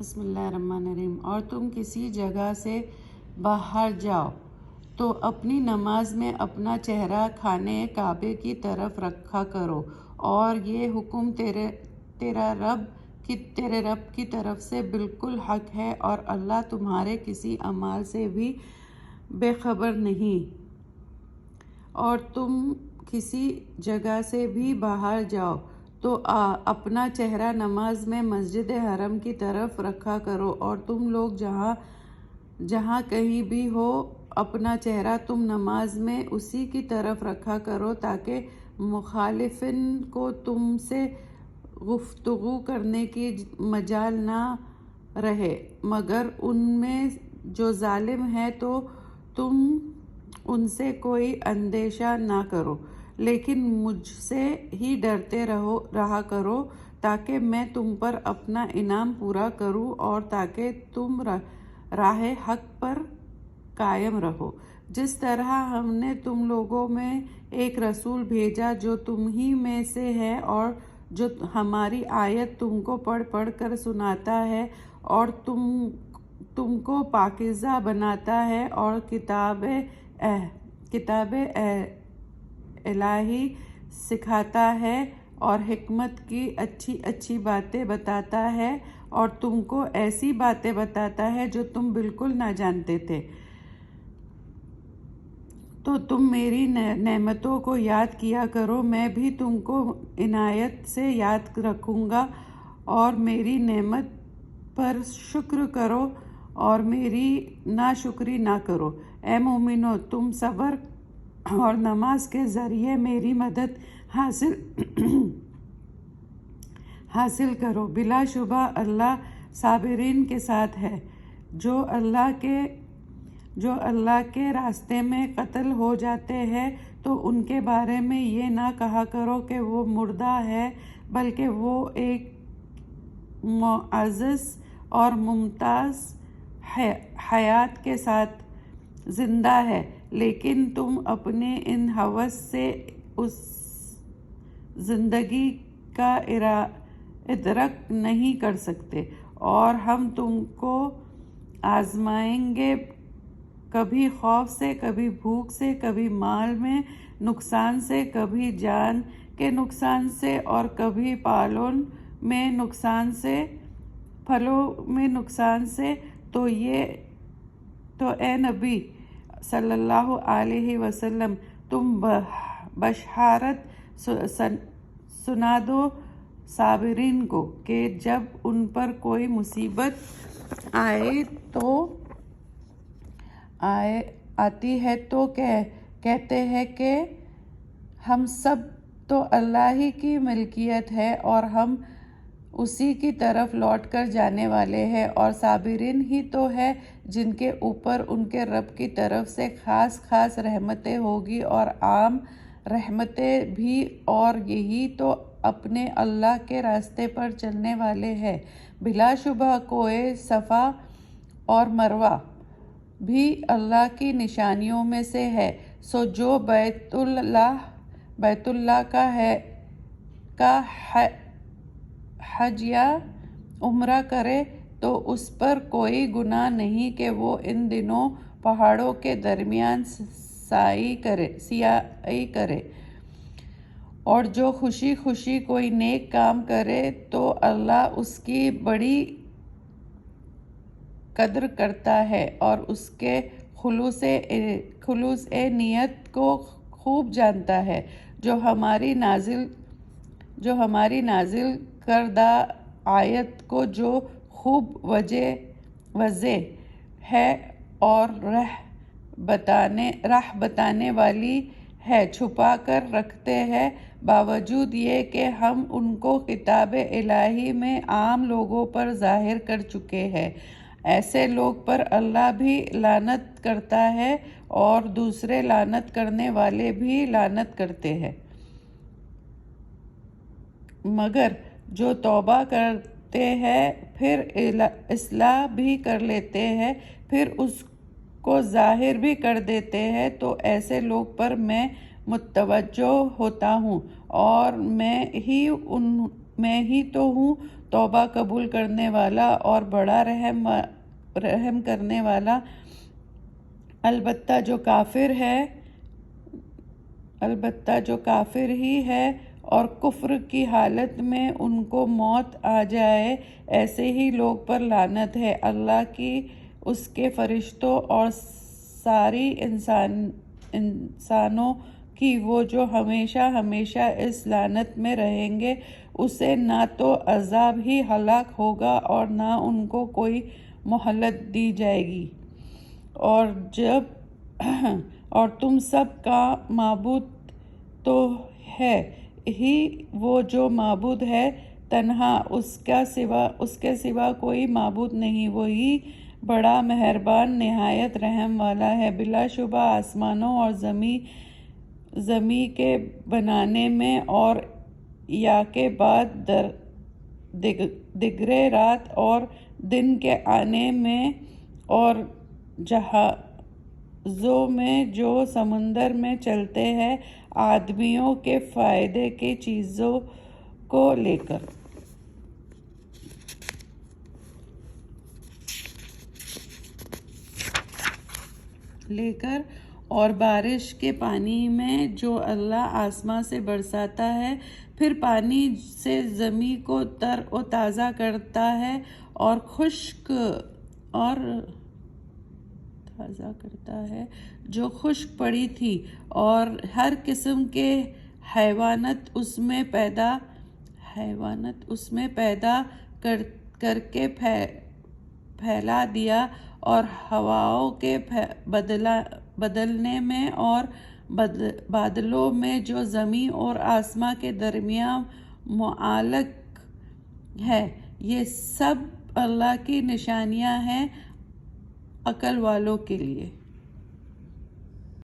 بسم اللہ الرحمن الرحیم۔ اور تم کسی جگہ سے باہر جاؤ تو اپنی نماز میں اپنا چہرہ خانہ کعبہ کی طرف رکھا کرو، اور یہ حکم تیرے رب کی طرف سے بالکل حق ہے، اور اللہ تمہارے کسی اعمال سے بھی بے خبر نہیں۔ اور تم کسی جگہ سے بھی باہر جاؤ تو اپنا چہرہ نماز میں مسجد حرم کی طرف رکھا کرو، اور تم لوگ جہاں کہیں بھی ہو اپنا چہرہ تم نماز میں اسی کی طرف رکھا کرو، تاکہ مخالفین کو تم سے گفتگو کرنے کی مجال نہ رہے، مگر ان میں جو ظالم ہے تو تم ان سے کوئی اندیشہ نہ کرو، لیکن مجھ سے ہی ڈرتے رہا کرو، تاکہ میں تم پر اپنا انعام پورا کروں، اور تاکہ تم راہ حق پر قائم رہو۔ جس طرح ہم نے تم لوگوں میں ایک رسول بھیجا جو تم ہی میں سے ہے، اور جو ہماری آیت تم کو پڑھ کر سناتا ہے، اور تم کو پاکیزہ بناتا ہے، اور کتاب الہی سکھاتا ہے، اور حکمت کی اچھی اچھی باتیں بتاتا ہے، اور تم کو ایسی باتیں بتاتا ہے جو تم بالکل نہ جانتے تھے، تو تم میری نعمتوں کو یاد کیا کرو، میں بھی تم کو عنایت سے یاد رکھوں گا، اور میری نعمت پر شکر کرو اور میری ناشکری نہ کرو۔ اے مومنو، تم صبر اور نماز کے ذریعے میری مدد حاصل کرو، بلا شبہ اللہ صابرین کے ساتھ ہے۔ جو اللہ کے راستے میں قتل ہو جاتے ہیں تو ان کے بارے میں یہ نہ کہا کرو کہ وہ مردہ ہے، بلکہ وہ ایک معزز اور ممتاز حیات کے ساتھ زندہ ہے، لیکن تم اپنے ان ہوس سے اس زندگی کا ادراک نہیں کر سکتے، اور ہم تم کو آزمائیں گے، کبھی خوف سے، کبھی بھوک سے، کبھی مال میں نقصان سے، کبھی جان کے نقصان سے، اور کبھی پھلوں میں نقصان سے۔ تو اے نبی صلی اللہ علیہ وسلم، تم بشارت سنا دو صابرین کو کہ جب ان پر کوئی مصیبت آتی ہے تو کہتے ہیں کہ ہم سب تو اللہ ہی کی ملکیت ہے، اور ہم اسی کی طرف لوٹ کر جانے والے ہیں، اور صابرین ہی تو ہے جن کے اوپر ان کے رب کی طرف سے خاص رحمتیں ہوگی، اور عام رحمتیں بھی، اور یہی تو اپنے اللہ کے راستے پر چلنے والے ہیں۔ بلا شبہ کوہ صفا اور مروہ بھی اللہ کی نشانیوں میں سے ہے، سو جو بیت اللہ کا حج یا عمرہ کرے تو اس پر کوئی گناہ نہیں کہ وہ ان دنوں پہاڑوں کے درمیان سعی کرے، اور جو خوشی کوئی نیک کام کرے تو اللہ اس کی بڑی قدر کرتا ہے، اور اس کے خلوص نیت کو خوب جانتا ہے۔ جو ہماری نازل کردہ آیت کو جو خوب واضح ہے اور راہ بتانے والی ہے، چھپا کر رکھتے ہیں، باوجود یہ کہ ہم ان کو کتاب الہی میں عام لوگوں پر ظاہر کر چکے ہیں۔ ایسے لوگ پر اللہ بھی لعنت کرتا ہے، اور دوسرے لعنت کرنے والے بھی لعنت کرتے ہیں، مگر جو توبہ کرتے ہیں، پھر اصلاح بھی کر لیتے ہیں، پھر اس کو ظاہر بھی کر دیتے ہیں، تو ایسے لوگ پر میں متوجہ ہوتا ہوں، اور میں ہی تو ہوں توبہ قبول کرنے والا اور بڑا رحم کرنے والا۔ البتہ جو کافر ہی ہے اور کفر کی حالت میں ان کو موت آ جائے، ایسے ہی لوگ پر لعنت ہے اللہ کی، اس کے فرشتوں اور ساری انسانوں کی، وہ جو ہمیشہ ہمیشہ اس لعنت میں رہیں گے۔ اسے نہ تو عذاب ہی ہلاک ہوگا اور نہ ان کو کوئی مہلت دی جائے گی۔ اور تم سب کا معبود تو ہے ہی وہ جو معبود ہے تنہا، اس کے سوا کوئی معبود نہیں، وہی بڑا مہربان نہایت رحم والا ہے۔ بلا شبہ آسمانوں اور زمیں کے بنانے میں اور یا کے بعد دیگرے رات اور دن کے آنے میں اور جہازوں میں جو سمندر میں چلتے ہیں، آدمیوں کے فائدے کی چیزوں کو لے کر اور بارش کے پانی میں جو اللہ آسمان سے برساتا ہے، پھر پانی سے زمین کو تر و تازہ کرتا ہے اور جو خشک پڑی تھی، اور ہر قسم کے حیوانات اس میں پیدا کر کے پھیلا دیا، اور ہواؤں کے بدلنے میں اور بادلوں میں جو زمین اور آسمان کے درمیان معلق ہے، یہ سب اللہ کی نشانیاں ہیں عقل والوں کے لیے۔